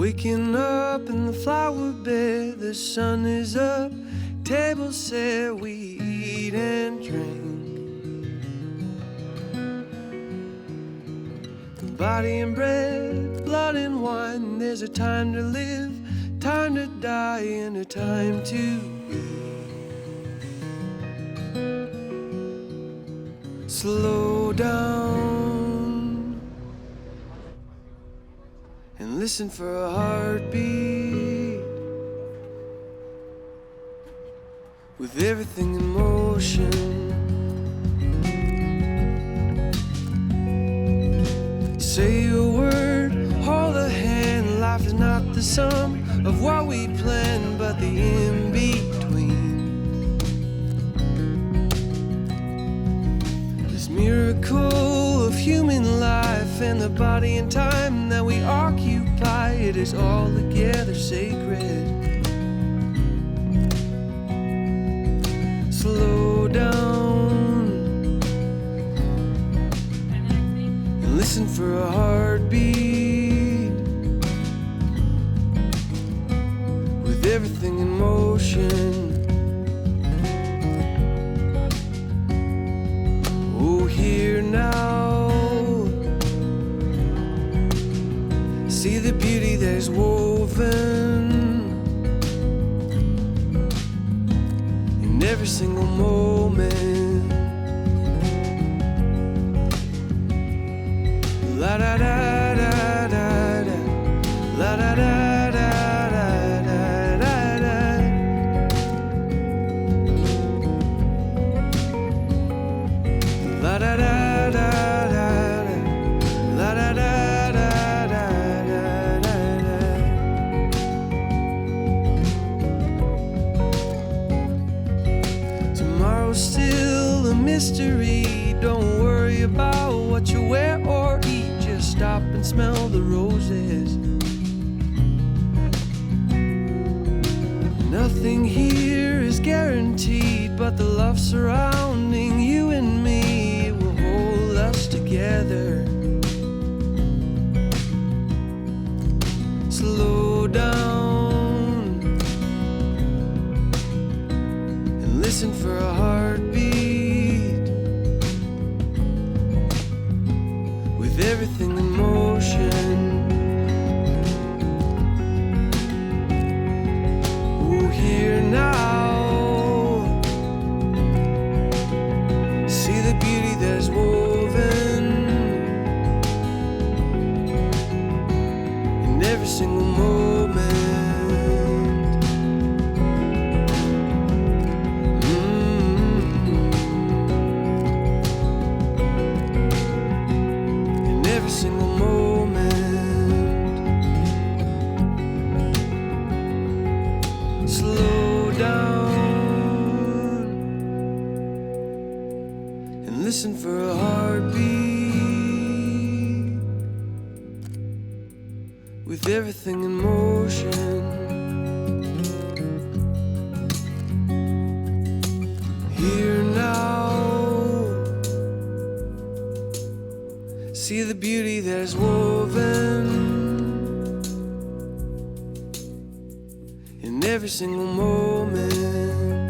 Waking up in the flower bed, the sun is up, table set, we eat and drink. Body and bread, blood and wine, there's a time to live, time to die, and a time to be. Slow down and listen for a heartbeat. With everything in motion, say a word, hold a hand. Life is not the sum of what we plan, but the in-between. This miracle of human life and the body and time that we occupy, it is all together sacred. Slow down and listen for a heartbeat. With everything in motion, oh, here now, see the beauty that is woven in every single moment. La da da da da da, la da da da da da da. La da da da da da, la da da da da da da. Tomorrow's still a mystery. Don't worry about what you wear or eat. Just stop and smell the roses. Nothing here is guaranteed, but the love surrounding you and me will hold us together. Slow down and listen for a heartbeat. With everything in motion, oh, here now, see the beauty that is woven in every single moment. In every single moment. Slow down and listen for a heartbeat. With everything in motion, here now, see the beauty that is woven in every single moment.